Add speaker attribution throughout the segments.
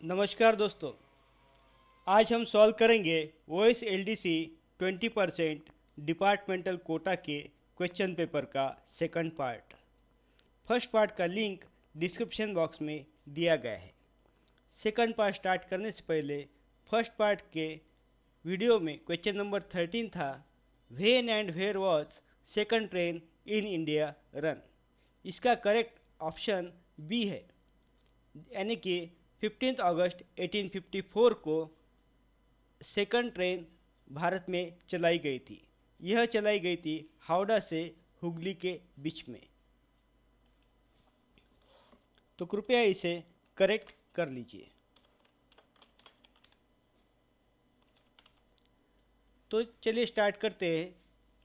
Speaker 1: नमस्कार दोस्तों। आज हम सॉल्व करेंगे OS LDC 20% डिपार्टमेंटल कोटा के क्वेश्चन पेपर का सेकंड पार्ट। फर्स्ट पार्ट का लिंक डिस्क्रिप्शन बॉक्स में दिया गया है। सेकंड पार्ट स्टार्ट करने से पहले फर्स्ट पार्ट के वीडियो में क्वेश्चन नंबर 13 था, when and where was second train in India run. इसका करेक्ट ऑप्शन बी है, यानी कि 15 अगस्त 1854 को सेकंड ट्रेन भारत में चलाई गई थी। यह चलाई गई थी हावड़ा से हुगली के बीच में। तो कृपया इसे करेक्ट कर लीजिए। तो चलिए स्टार्ट करते हैं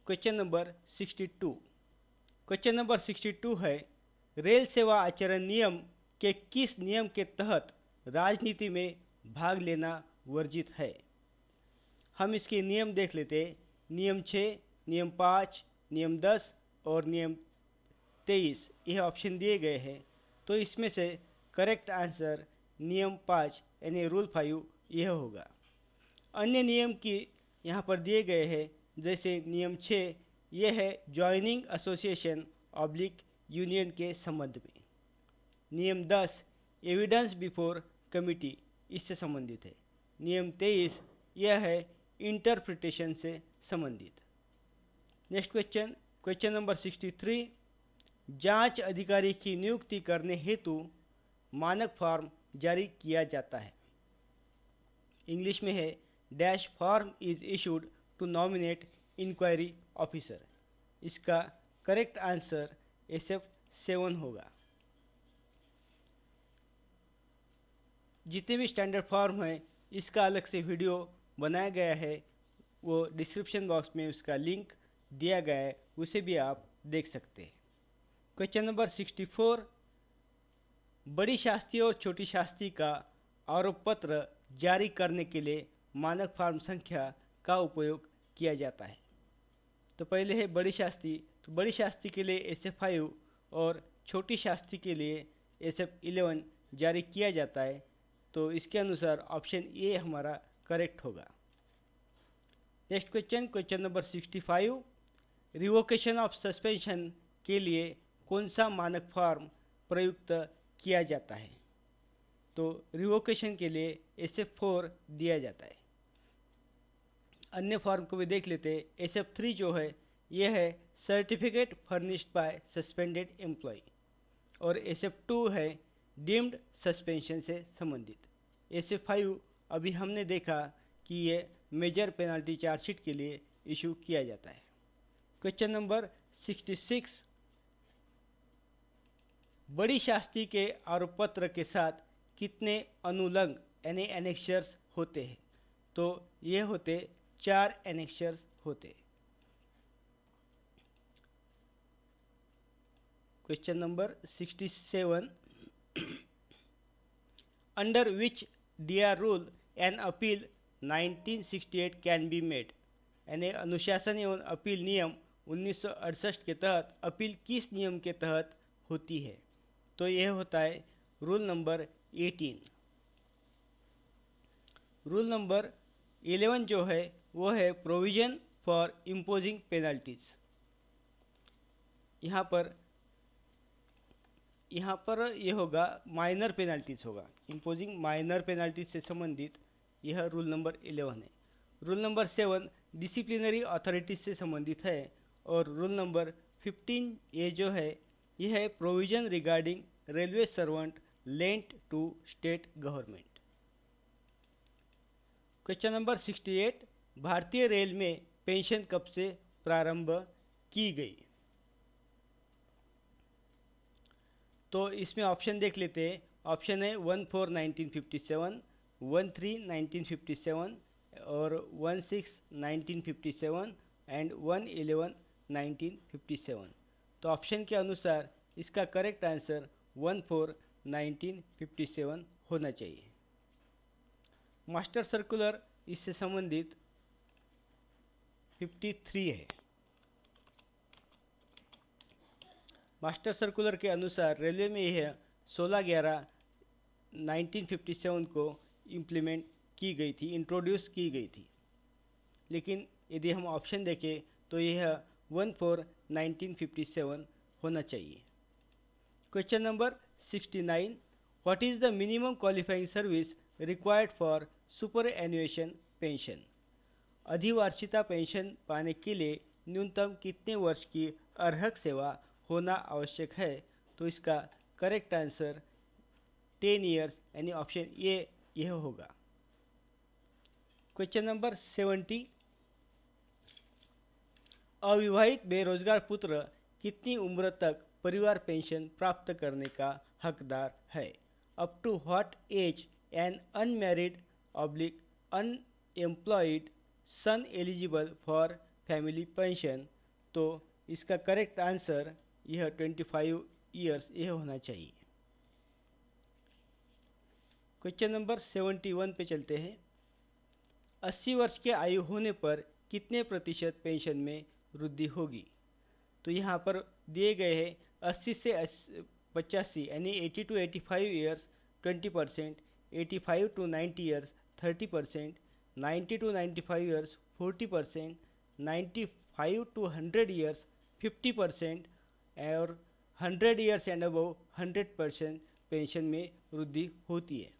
Speaker 1: क्वेश्चन नंबर 62। क्वेश्चन नंबर 62 है, रेल सेवा आचरण नियम के किस नियम के तहत राजनीति में भाग लेना वर्जित है। हम इसके नियम देख लेते हैं। नियम 6, नियम 5, नियम 10 और नियम 23 यह ऑप्शन दिए गए हैं। तो इसमें से करेक्ट आंसर नियम 5 यानी रूल 5 यह होगा। अन्य नियम की यहाँ पर दिए गए हैं, जैसे नियम 6 यह है ज्वाइनिंग एसोसिएशन ऑब्लिक यूनियन के संबंध में। नियम 10 एविडेंस बिफोर कमिटी इससे संबंधित है। नियम 23 यह है इंटरप्रिटेशन से संबंधित। नेक्स्ट क्वेश्चन, क्वेश्चन नंबर 63, जांच अधिकारी की नियुक्ति करने हेतु मानक फॉर्म जारी किया जाता है। इंग्लिश में है dash form is issued to nominate inquiry officer. इसका करेक्ट आंसर SF7 होगा। जितने भी स्टैंडर्ड फॉर्म हैं इसका अलग से वीडियो बनाया गया है, वो डिस्क्रिप्शन बॉक्स में उसका लिंक दिया गया है, उसे भी आप देख सकते हैं। क्वेश्चन नंबर 64, बड़ी शास्त्री और छोटी शास्त्री का आरोप पत्र जारी करने के लिए मानक फॉर्म संख्या का उपयोग किया जाता है। तो पहले है बड़ी शास्त्री, तो बड़ी शास्त्री के लिए SF5 और छोटी शास्त्री के लिए SF11 जारी किया जाता है। तो इसके अनुसार ऑप्शन ए हमारा करेक्ट होगा। Next question, question number 65, revocation of suspension के लिए कौन सा मानक फॉर्म प्रयुक्त किया जाता है। तो रिवोकेशन के लिए SF4 दिया जाता है। अन्य फॉर्म को भी देख लेते हैं। SF3 जो है यह है certificate furnished by suspended employee, और SF2 है डीम्ड सस्पेंशन से संबंधित। SF5 अभी हमने देखा कि ये मेजर पेनल्टी चार्जशीट के लिए इशू किया जाता है। क्वेश्चन नंबर 66, बड़ी शास्त्री के आरोप पत्र के साथ कितने अनुलंघ यानी एनेक्शर्स होते हैं। तो ये होते 4 एनेक्शर्स होते। Question number 67, under which DR rule an appeal 1968 can be made, यानी अनुशासन एवं अपील नियम 1968 के तहत अपील किस नियम के तहत होती है। तो यह होता है रूल नंबर 18। रूल नंबर 11 जो है वो है प्रोविजन फॉर इम्पोजिंग पेनल्टीज। यहाँ पर ये होगा माइनर पेनल्टीज होगा, इम्पोजिंग माइनर पेनल्टीज से संबंधित यह रूल नंबर 11 है। रूल नंबर 7 डिसिप्लिनरी अथॉरिटीज से संबंधित है, और रूल नंबर 15 ये जो है यह है provision regarding railway servant lent to state government. Question number 68, भारतीय रेल में पेंशन कब से प्रारंभ की गई। तो इसमें ऑप्शन देख लेते हैं। ऑप्शन है 14 1957, 13 1957 और 16 1957 एंड 111 1957। तो ऑप्शन के अनुसार इसका करेक्ट आंसर 14 1957 होना चाहिए। मास्टर सर्कुलर इससे संबंधित 53 है। मास्टर सर्कुलर के अनुसार रेलवे में यह 16/11 1957 को इम्प्लीमेंट की गई थी, इंट्रोड्यूस की गई थी। लेकिन यदि हम ऑप्शन देखें तो यह 1/4/1957 होना चाहिए। Question number 69, what is the minimum qualifying service required for superannuation pension? अधिवार्षिकता पेंशन पाने के लिए न्यूनतम कितने वर्ष की अर्हक सेवा होना आवश्यक है? तो इसका करेक्ट आंसर 10 ईयर्स यानी ऑप्शन ए यह होगा। क्वेश्चन नंबर 70, अविवाहित बेरोजगार पुत्र कितनी उम्र तक परिवार पेंशन प्राप्त करने का हकदार है? Up to what age an unmarried oblique unemployed son eligible for family pension? तो इसका करेक्ट आंसर यह 25 ईयर्स यह होना चाहिए। क्वेश्चन नंबर 71 पे चलते हैं। 80 वर्ष की आयु होने पर कितने प्रतिशत पेंशन में वृद्धि होगी? तो यहाँ पर दिए गए हैं 80 से 85 यानी 80 to 85 years 20%, 85 to 90 years 30%, 90 to 95 years 40%, 95 to 100 years 50% और 100 ईयर्स एंड अबव 100% पेंशन में वृद्धि होती है।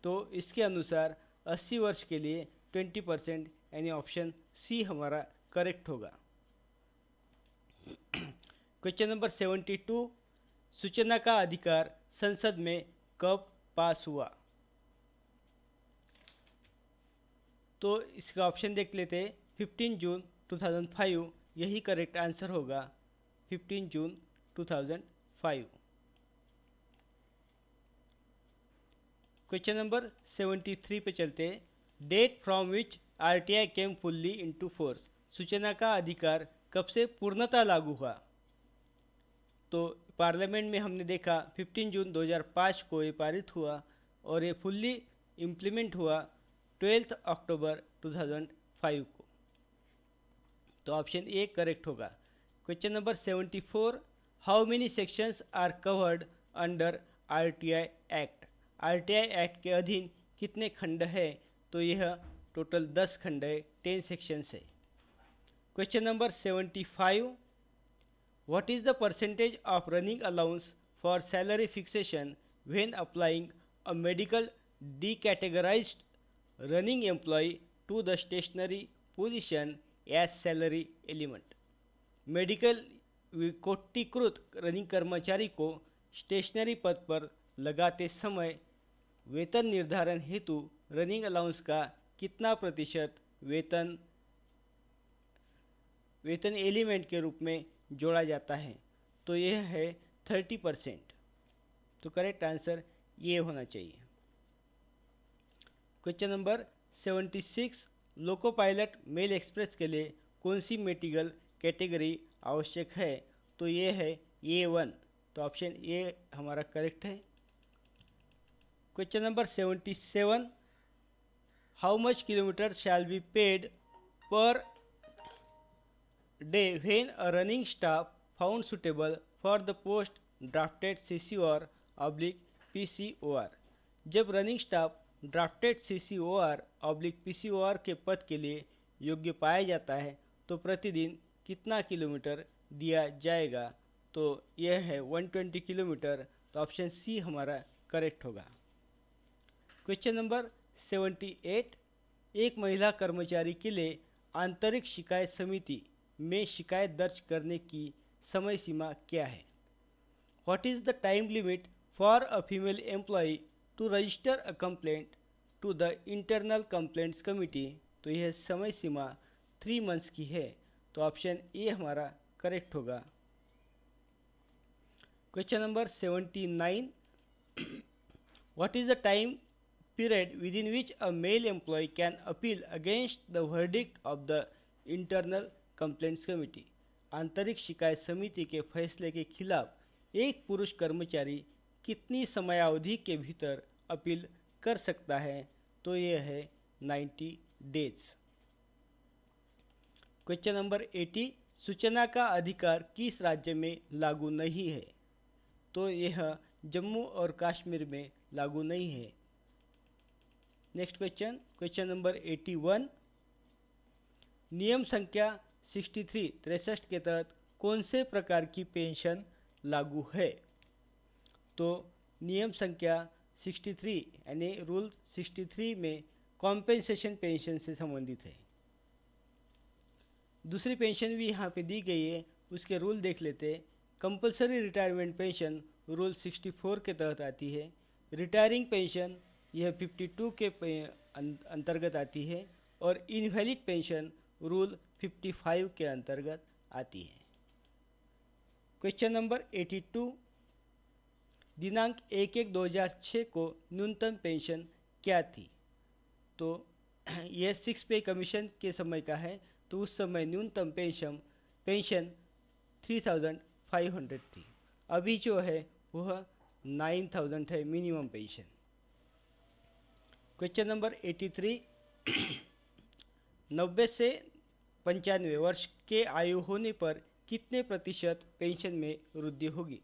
Speaker 1: तो इसके अनुसार 80 वर्ष के लिए 20% यानी ऑप्शन सी हमारा करेक्ट होगा। क्वेश्चन नंबर 72, सूचना का अधिकार संसद में कब पास हुआ? तो इसका ऑप्शन देख लेते हैं। 15 जून 2005 यही करेक्ट आंसर होगा, 15 जून 2005। क्वेश्चन नंबर 73 पे चलते हैं। Date from which RTI came fully into force? सूचना का अधिकार कब से पूर्णतः लागू हुआ? तो पार्लियामेंट में हमने देखा 15 जून 2005 को ये पारित हुआ और ये फुल्ली इम्प्लीमेंट हुआ 12 अक्टूबर 2005 को। तो ऑप्शन ए करेक्ट होगा। Question number 74, how many sections are covered under RTI act? RTI act के अधीन कितने खंड है? तो यह टोटल 10 खंड है, 10 सेक्शंस है। Question number 75, what is the percentage of running allowance for salary fixation when applying a medical decategorised running employ to the stationary position as salary element? Medical कोटिकृत रनिंग कर्मचारी को स्टेशनरी पद पर लगाते समय वेतन निर्धारण हेतु रनिंग अलाउंस का कितना प्रतिशत वेतन एलिमेंट के रूप में जोड़ा जाता है? तो यह है 30%। तो करेक्ट आंसर ये होना चाहिए। Question number 76, loco pilot mail express के लिए कौन सी मेडिकल कैटेगरी आवश्यक है? तो ये है A1। तो ऑप्शन ए हमारा करेक्ट है। Question number 77, how much kilometre shall be paid per day when a running staff found suitable for the post drafted CCOR oblique PCOR? जब running staff drafted CCOR oblique PCOR के पद के लिए योग्य पाया जाता है तो प्रतिदिन कितना किलोमीटर दिया जाएगा? तो यह है 120 किलोमीटर। तो ऑप्शन सी हमारा करेक्ट होगा। क्वेश्चन नंबर 78, एक महिला कर्मचारी के लिए आंतरिक शिकायत समिति में शिकायत दर्ज करने की समय सीमा क्या है? What is the time limit for a female employee to register a complaint to the internal complaints committee? तो यह समय सीमा 3 मंथ्स की है। तो ऑप्शन ए हमारा करेक्ट होगा। Question number 79, what is the time period within which a male employee can appeal against the verdict of the internal complaints committee? आंतरिक शिकायत समिति के फैसले के खिलाफ एक पुरुष कर्मचारी कितनी समयावधि के भीतर अपील कर सकता है? तो यह है 90 डेज। क्वेश्चन नंबर 80, सूचना का अधिकार किस राज्य में लागू नहीं है? तो यह जम्मू और कश्मीर में लागू नहीं है। नेक्स्ट क्वेश्चन, क्वेश्चन नंबर 81, नियम संख्या 63 के तहत कौन से प्रकार की पेंशन लागू है? तो नियम संख्या 63 यानी रूल 63 में कॉम्पेंसेशन पेंशन से संबंधित है। दूसरी पेंशन भी यहाँ पे दी गई है, उसके रूल देख लेते हैं। कंपलसरी रिटायरमेंट पेंशन रूल 64 के तहत आती है। रिटायरिंग पेंशन यह 52 के अंतर्गत आती है और इनवैलिड पेंशन रूल 55 के अंतर्गत आती है। क्वेश्चन नंबर 82, दिनांक 1/1/2006 को न्यूनतम पेंशन क्या थी? तो यह 6 पे कमीशन के समय का है, तो उस समय न्यूनतम पेंशन 3500 थी। अभी जो है वह 9000 है मिनिमम पेंशन। क्वेश्चन नंबर 83, 90 से 95 वर्ष के आयु होने पर कितने प्रतिशत पेंशन में वृद्धि होगी?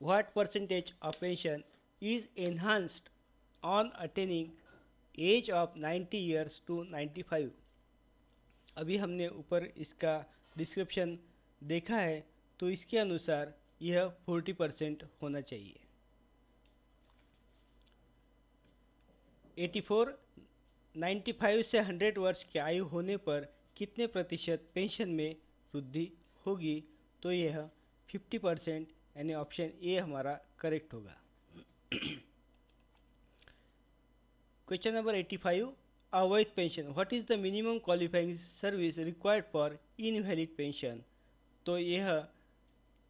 Speaker 1: What percentage of pension is enhanced on attaining age of 90 years to 95? अभी हमने ऊपर इसका डिस्क्रिप्शन देखा है, तो इसके अनुसार यह 40% होना चाहिए। 84, 95 से 100 वर्ष की आयु होने पर कितने प्रतिशत पेंशन में वृद्धि होगी? तो यह 50% यानी ऑप्शन ए हमारा करेक्ट होगा। क्वेश्चन नंबर 85, अवैध pension, what is the minimum qualifying service required for invalid pension? तो यह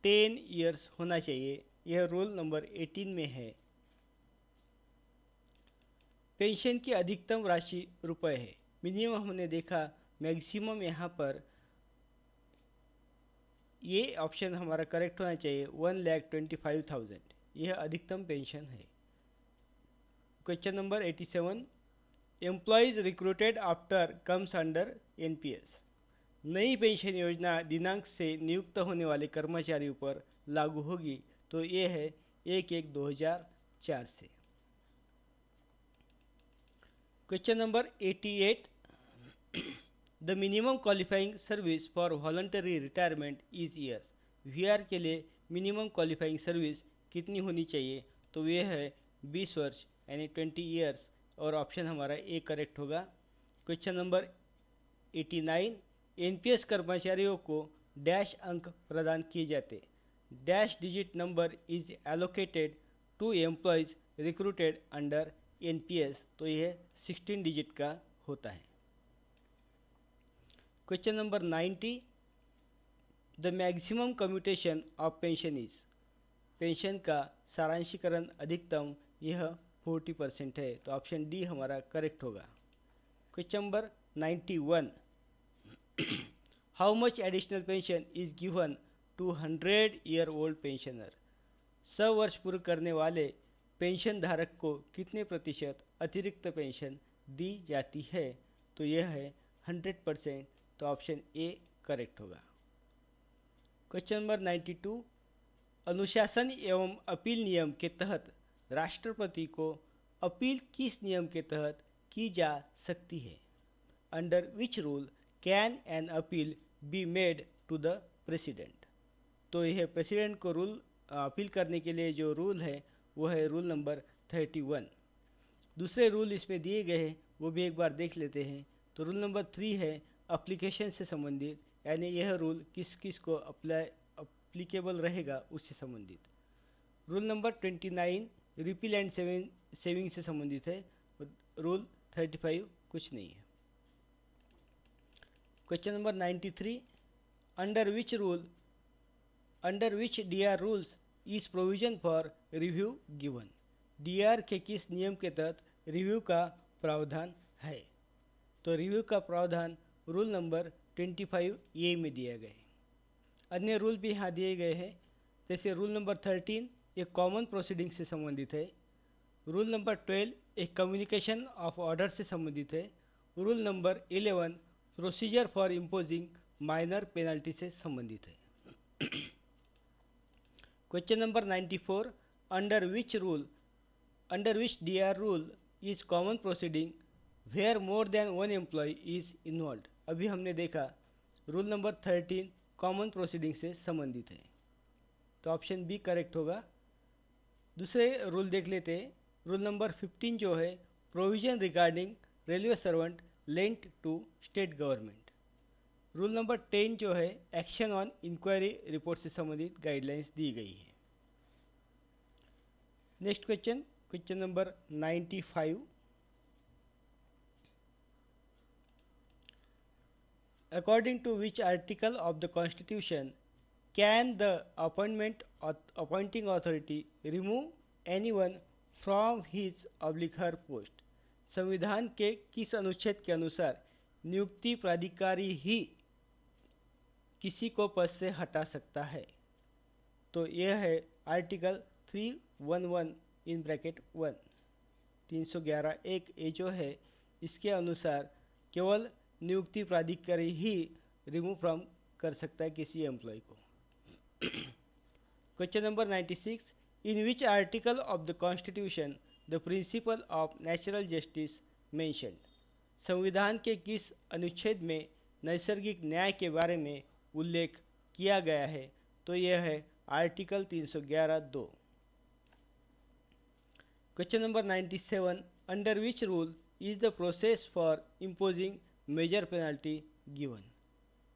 Speaker 1: 10 इयर्स होना चाहिए, यह रूल नंबर 18 में है। पेंशन की अधिकतम राशि रुपए है, मिनिमम हमने देखा, मैक्सिमम यहाँ पर ये ऑप्शन हमारा करेक्ट होना चाहिए, 1,25,000, यह अधिकतम पेंशन है। Question number 87, employees recruited after comes under NPS, नई पेंशन योजना दिनांक से नियुक्त होने वाले कर्मचारियों पर लागू होगी, तो ये है 1/1/2004 से। Question number 88, the minimum qualifying service for voluntary retirement is years, VR के लिए मिनिमम क्वालिफाइंग सर्विस कितनी होनी चाहिए? तो ये है 20 वर्ष यानी 20 ईयर्स, और ऑप्शन हमारा ए करेक्ट होगा। क्वेश्चन नंबर 89, एनपीएस कर्मचारियों को डैश अंक प्रदान किए जाते, dash digit number is allocated to employees recruited under NPS, तो यह 16 डिजिट का होता है। Question number 90, the maximum commutation of pension is, pension का सारांशीकरण अधिकतम यह 40% है, तो ऑप्शन डी हमारा करेक्ट होगा। Question number 91, how much additional pension is given to 100-year-old pensioner, 100 वर्ष पूर्ण करने वाले पेंशन धारक को कितने प्रतिशत अतिरिक्त पेंशन दी जाती है? तो यह है 100%, तो ऑप्शन ए करेक्ट होगा। क्वेश्चन नंबर 92, अनुशासन एवं अपील नियम के तहत राष्ट्रपति को अपील किस नियम के तहत की जा सकती है? Under which rule can an appeal be made to the president? तो यह प्रेसिडेंट को अपील करने के लिए जो रूल है वो है रूल नंबर 31। दूसरे रूल इसमें दिए गए हैं, वो भी एक बार देख लेते हैं। तो रूल नंबर 3 है अप्लीकेशन से संबंधित, यानी यह रूल किस किस को अप्लीकेबल रहेगा उससे संबंधित। Rule number 29 repeal and saving से संबंधित है। रूल 35 कुछ नहीं है। Question number 93, under which DR rules is provision for review given, DR के किस नियम के तहत रिव्यू का प्रावधान है? तो रिव्यू का प्रावधान रूल नंबर 25 ए में दिया गया है। अन्य रूल भी यहाँ दिए गए हैं, जैसे रूल नंबर 13 एक कॉमन प्रोसीडिंग से संबंधित है। रूल नंबर 12 एक कम्युनिकेशन ऑफ ऑर्डर से संबंधित है। Rule number 11 procedure for imposing minor penalty से संबंधित है। Question number 94, under which DR rule is common proceeding where more than one employee is involve. अभी हमने देखा रूल नंबर 13 कॉमन प्रोसीडिंग से संबंधित है, तो ऑप्शन बी करेक्ट होगा। दूसरे रूल देख लेते हैं। रूल नंबर 15 जो है provision regarding railway servant lent to state government. Rule number 10 जो है एक्शन ऑन इंक्वायरी रिपोर्ट से संबंधित गाइडलाइंस दी गई है। Next question number 95, according to which article of the constitution can the appointing authority remove anyone from his oblique her post. संविधान के किस अनुच्छेद के अनुसार नियुक्ति प्राधिकारी ही किसी को पद से हटा सकता है? तो यह है आर्टिकल 311 इन ब्रैकेट 1, 311(1) ए जो है, इसके अनुसार केवल नियुक्ति प्राधिकारी ही रिमूव फ्रॉम कर सकता है किसी एम्प्लॉय को। Question number 96, in which article of the constitution the principle of natural justice mentioned. संविधान के किस अनुच्छेद में नैसर्गिक न्याय के बारे में उल्लेख किया गया है? तो यह है article 311(2). Question number 97, under which rule is the process for imposing major penalty given.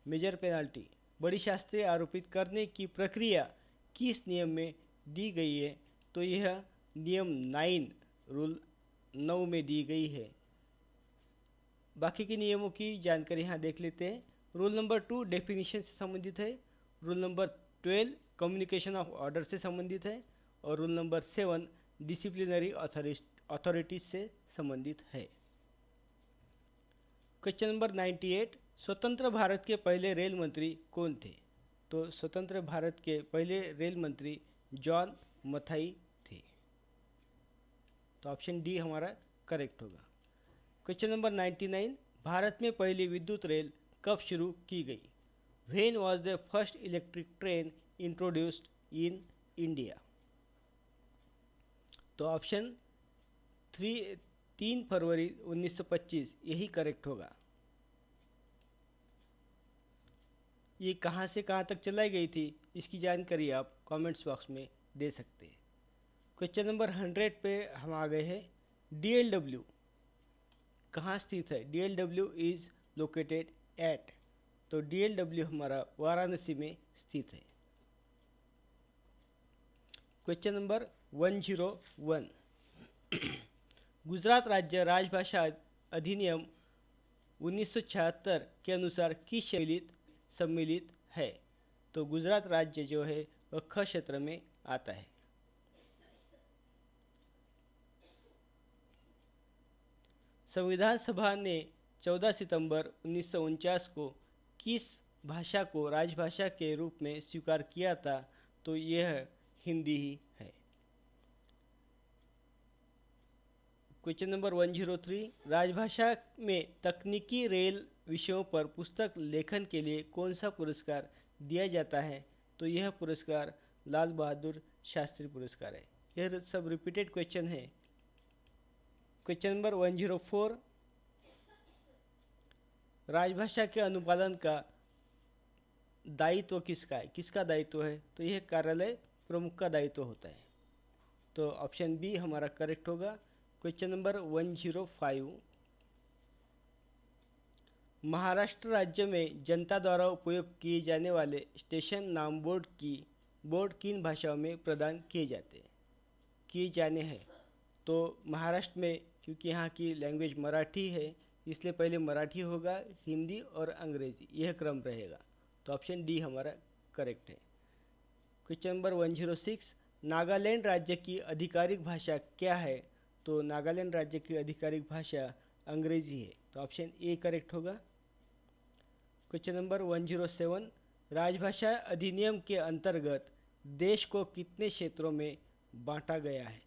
Speaker 1: Major penalty बड़ी शास्ति आरोपित करने की प्रक्रिया किस नियम में दी गई है? तो यह नियम 9 रूल 9 में दी गई है। बाकी के नियमों की जानकारी यहाँ देख लेते हैं। रूल नंबर 2 डेफिनेशन से संबंधित है। Rule number 12 communication of order से संबंधित है। और रूल नंबर 7 डिसिप्लिनरी अथॉरिटीज से संबंधित है। क्वेश्चन नंबर 98, स्वतंत्र भारत के पहले रेल मंत्री कौन थे? तो स्वतंत्र भारत के पहले रेल मंत्री जॉन मथाई थे, तो ऑप्शन डी हमारा करेक्ट होगा। क्वेश्चन नंबर 99, भारत में पहली विद्युत रेल कब शुरू की गई? When was the first electric train introduced in India? तो ऑप्शन 3 फरवरी 1925 यही करेक्ट होगा। ये कहाँ से कहाँ तक चलाई गई थी, इसकी जानकारी आप कमेंट्स बॉक्स में दे सकते हैं। क्वेश्चन नंबर 100 पे हम आ गए हैं। DLW कहाँ स्थित है? DLW इज लोकेटेड एट, तो DLW हमारा वाराणसी में स्थित है। क्वेश्चन नंबर 101, गुजरात राज्य राजभाषा अधिनियम 1976 के अनुसार किस शैली सम्मिलित है? तो गुजरात राज्य जो है वह ख क्षेत्र में आता है। संविधान सभा ने 14 सितंबर 1949 को किस भाषा को राजभाषा के रूप में स्वीकार किया था? तो यह हिंदी ही है। क्वेश्चन नंबर 103, राजभाषा में तकनीकी रेल विषयों पर पुस्तक लेखन के लिए कौन सा पुरस्कार दिया जाता है? तो यह पुरस्कार लाल बहादुर शास्त्री पुरस्कार है। यह सब रिपीटेड क्वेश्चन है। क्वेश्चन नंबर 104, राजभाषा के अनुपालन का दायित्व किसका है? किसका दायित्व है? तो यह कार्यालय प्रमुख का दायित्व होता है, तो ऑप्शन बी हमारा करेक्ट होगा। क्वेश्चन नंबर 105, महाराष्ट्र राज्य में जनता द्वारा उपयोग किए जाने वाले स्टेशन नाम बोर्ड किन भाषाओं में प्रदान किए जाने हैं? तो महाराष्ट्र में क्योंकि यहाँ की लैंग्वेज मराठी है, इसलिए पहले मराठी होगा, हिंदी और अंग्रेजी, यह क्रम रहेगा, तो ऑप्शन डी हमारा करेक्ट है। क्वेश्चन नंबर 106, नागालैंड राज्य की आधिकारिक भाषा क्या है? तो नागालैंड राज्य की आधिकारिक भाषा अंग्रेजी है, तो ऑप्शन ए करेक्ट होगा। क्वेश्चन नंबर 107, राजभाषा अधिनियम के अंतर्गत देश को कितने क्षेत्रों में बांटा गया है?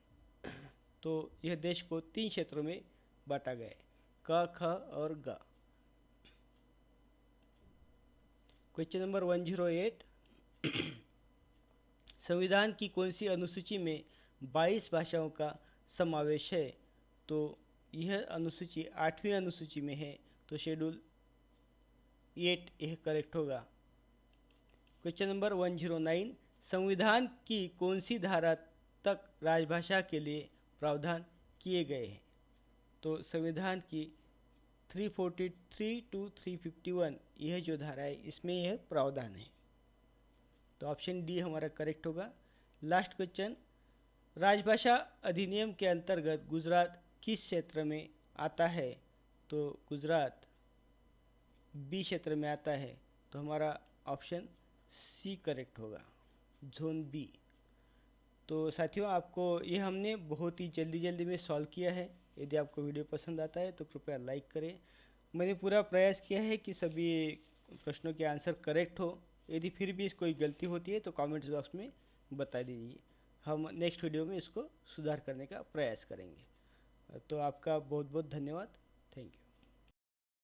Speaker 1: तो यह देश को 3 क्षेत्रों में बांटा गया है, क, ख और ग। क्वेश्चन नंबर 108, संविधान की कौन सी अनुसूची में 22 भाषाओं का समावेश है? तो यह अनुसूची 8वीं अनुसूची में है, तो शेड्यूल 8 यह करेक्ट होगा। क्वेश्चन नंबर 109, संविधान की कौन सी धारा तक राजभाषा के लिए प्रावधान किए गए हैं? तो संविधान की 343 टू 351 यह जो धारा है इसमें यह प्रावधान है, तो ऑप्शन डी हमारा करेक्ट होगा। लास्ट क्वेश्चन, राजभाषा अधिनियम के अंतर्गत गुजरात किस क्षेत्र में आता है? तो गुजरात बी क्षेत्र में आता है, तो हमारा ऑप्शन सी करेक्ट होगा, जोन बी। तो साथियों, आपको ये हमने बहुत ही जल्दी में सॉल्व किया है। यदि आपको वीडियो पसंद आता है तो कृपया लाइक करें। मैंने पूरा प्रयास किया है कि सभी प्रश्नों के आंसर करेक्ट हो। यदि फिर भी कोई गलती होती है तो कमेंट्स बॉक्स में बता दीजिए, हम नेक्स्ट वीडियो में इसको सुधार करने का प्रयास करेंगे। तो आपका बहुत बहुत धन्यवाद। Thank you.